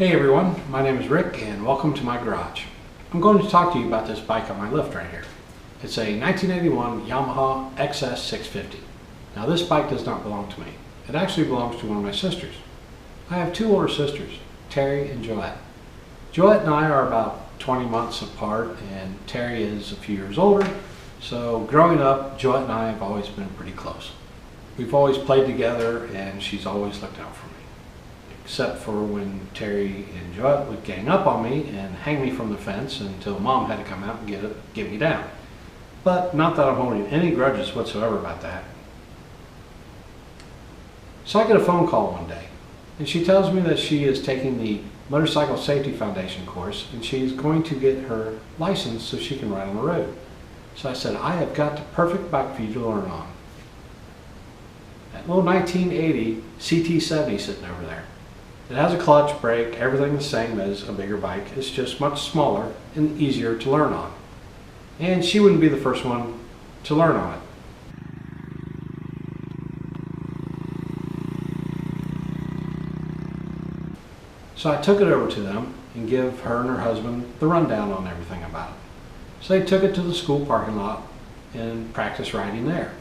Hey everyone, my name is Rick and welcome to my garage. I'm going to talk to you about this bike on my lift right here. It's a 1981 Yamaha XS650. Now this bike does not belong to me. It actually belongs to one of my sisters. I have two older sisters, Terry and Joette. Joette and I are about 20 months apart and Terry is a few years older. So growing up, Joette and I have always been pretty close. We've always played together and she's always looked out for me. Except for when Terry and Joette would gang up on me and hang me from the fence until Mom had to come out and get me down. But not that I'm holding any grudges whatsoever about that. So I get a phone call one day and she tells me that she is taking the Motorcycle Safety Foundation course and she's going to get her license so she can ride on the road. So I said, I have got the perfect bike for you to learn on. That little 1980 CT70 sitting over there. It has a clutch, brake, everything the same as a bigger bike. It's just much smaller and easier to learn on. And she wouldn't be the first one to learn on it. So I took it over to them and give her and her husband the rundown on everything about it. So they took it to the school parking lot and practiced riding there.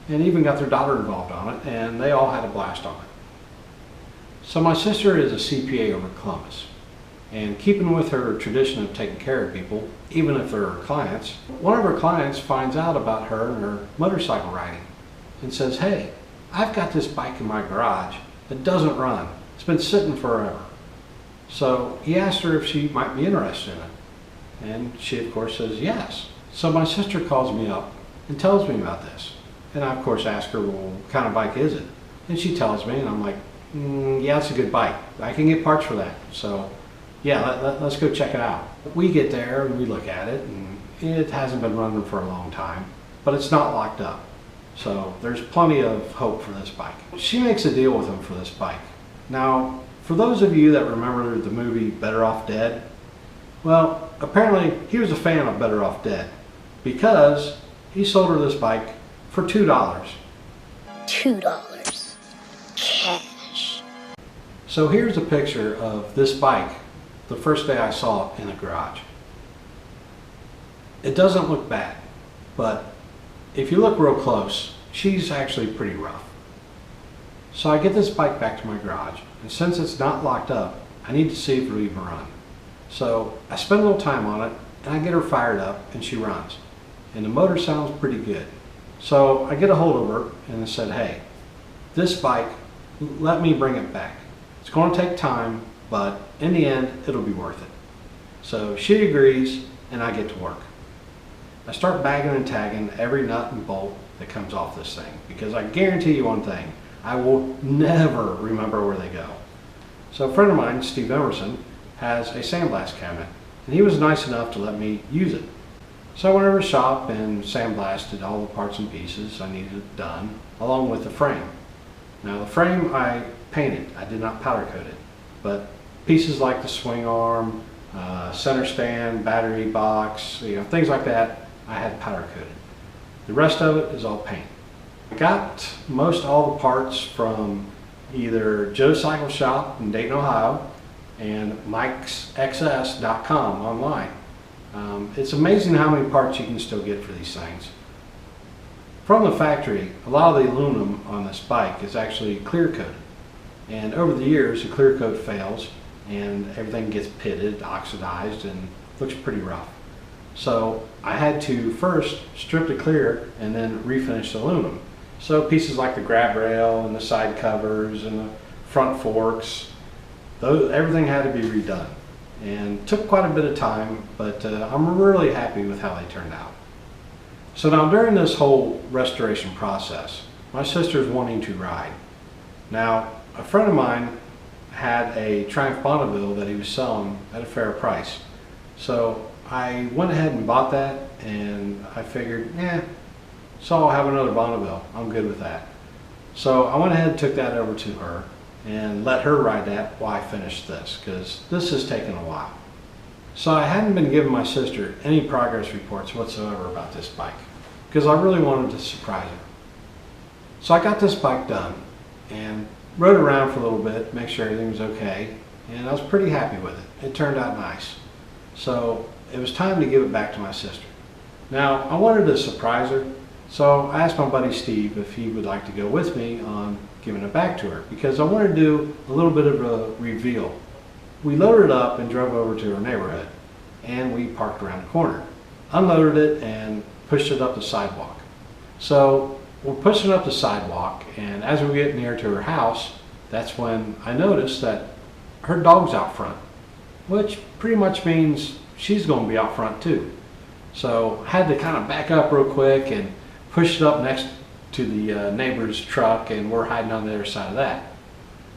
And even got their daughter involved on it, and they all had a blast on it. So my sister is a CPA over at Columbus, and keeping with her tradition of taking care of people, even if they're her clients, one of her clients finds out about her and her motorcycle riding and says, hey, I've got this bike in my garage that doesn't run. It's been sitting forever. So he asked her if she might be interested in it, and she of course says yes. So my sister calls me up and tells me about this, and I of course ask her, well, what kind of bike is it? And she tells me, and I'm like, yeah, it's a good bike. I can get parts for that. So yeah, let's go check it out. We get there and we look at it and it hasn't been running for a long time, but it's not locked up. So there's plenty of hope for this bike. She makes a deal with him for this bike. Now, for those of you that remember the movie Better Off Dead, well, apparently he was a fan of Better Off Dead because he sold her this bike for $2. $2. Cash. So here's a picture of this bike the first day I saw it in a garage. It doesn't look bad, but if you look real close, she's actually pretty rough. So I get this bike back to my garage, and since it's not locked up, I need to see if it'll even run. So I spend a little time on it, and I get her fired up, and she runs. And the motor sounds pretty good. So I get a hold of her, and I said, hey, this bike, let me bring it back. It's going to take time, but in the end, it'll be worth it. So she agrees, and I get to work. I start bagging and tagging every nut and bolt that comes off this thing, because I guarantee you one thing, I will never remember where they go. So a friend of mine, Steve Emerson, has a sandblast cabinet, and he was nice enough to let me use it. So I went over to the shop and sandblasted all the parts and pieces I needed done, along with the frame. Now the frame I painted, I did not powder coat it, but pieces like the swing arm, center stand, battery box, things like that, I had powder coated. The rest of it is all paint. I got most all the parts from either Joe's Cycle Shop in Dayton, Ohio, and mikesxs.com online. It's amazing how many parts you can still get for these things. From the factory, a lot of the aluminum on this bike is actually clear coated. And over the years, the clear coat fails and everything gets pitted, oxidized, and looks pretty rough. So I had to first strip the clear and then refinish the aluminum. So pieces like the grab rail and the side covers and the front forks, everything had to be redone. And took quite a bit of time, but I'm really happy with how they turned out. So now during this whole restoration process, my sister's wanting to ride. Now, a friend of mine had a Triumph Bonneville that he was selling at a fair price. So I went ahead and bought that, and I figured, so I'll have another Bonneville. I'm good with that. So I went ahead and took that over to her and let her ride that while I finished this, because this has taken a while. So I hadn't been giving my sister any progress reports whatsoever about this bike, because I really wanted to surprise her. So I got this bike done and rode around for a little bit, make sure everything was okay, and I was pretty happy with it. It turned out nice. So it was time to give it back to my sister. Now, I wanted to surprise her, so I asked my buddy Steve if he would like to go with me on giving it back to her, because I wanted to do a little bit of a reveal. We loaded it up and drove over to her neighborhood, and we parked around the corner, unloaded it, and pushed it up the sidewalk. So we're pushing up the sidewalk, and as we get near to her house, that's when I noticed that her dog's out front, which pretty much means she's going to be out front too. So I had to kind of back up real quick and push it up next to the neighbor's truck, and we're hiding on the other side of that.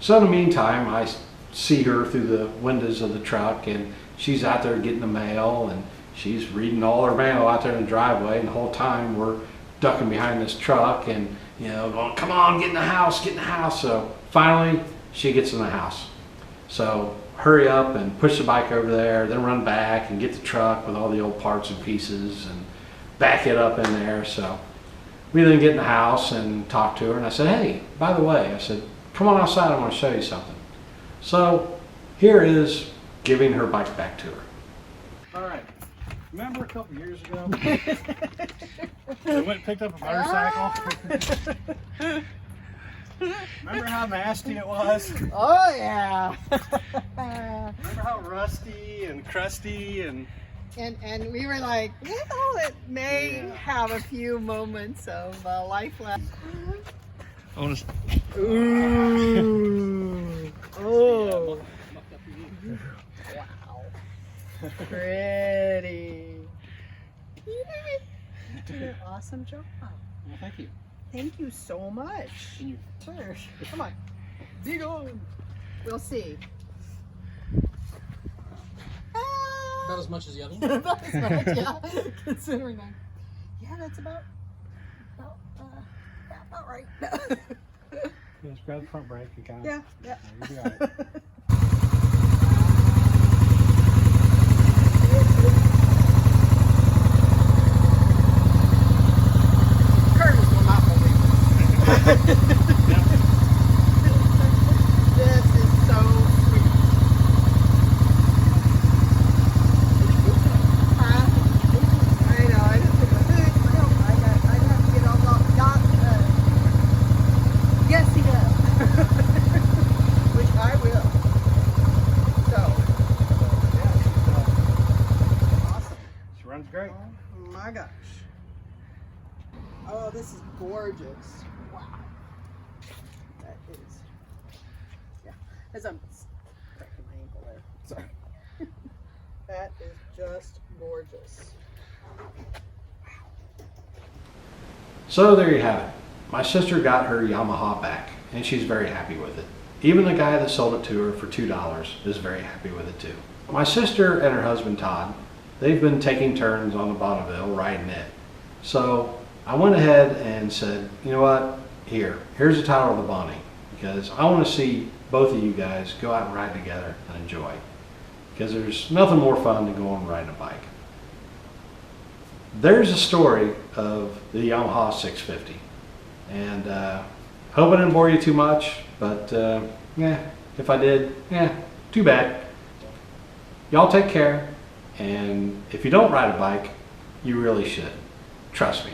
So in the meantime, I see her through the windows of the truck, and she's out there getting the mail, and she's reading all her mail out there in the driveway, and the whole time we're ducking behind this truck and, you know, going, come on, get in the house, get in the house. So finally she gets in the house. So hurry up and push the bike over there, then run back and get the truck with all the old parts and pieces and back it up in there. So we then get in the house and talk to her, and I said, hey, by the way, I said, come on outside, I want to show you something. So here is giving her bike back to her. All right. Remember a couple years ago, we went and picked up a motorcycle? Remember how nasty it was? Oh yeah. Remember how rusty and crusty and... And we were like, well, it may have a few moments of life left. I want to... Ooh. Oh. Wow. Pretty. You did an awesome job. Well, thank you. Thank you so much. Sure. Come on. Dig on. We'll see. Not as much as the other one. About as much, yeah. Considering that. Yeah, that's about right. Just grab the front brake and kind of... Yeah, yeah. You got it. Curtis will not believe this is so sweet. I know, I just think I'd have to get all got. Yes, he does. Which I will. So, yeah, awesome. She runs great. Oh my gosh. Oh, this is gorgeous. Wow. That is, yeah. As I'm cracking my ankle there. Sorry. That is just gorgeous. So there you have it. My sister got her Yamaha back, and she's very happy with it. Even the guy that sold it to her for $2 is very happy with it too. My sister and her husband Todd, they've been taking turns on the Bonneville riding it. So I went ahead and said, you know what, here's the title of the Bonnie, because I want to see both of you guys go out and ride together and enjoy. Because there's nothing more fun than going and riding a bike. There's a story of the Yamaha 650. And hope I didn't bore you too much, but yeah, if I did, yeah, too bad. Y'all take care, and if you don't ride a bike, you really should. Trust me.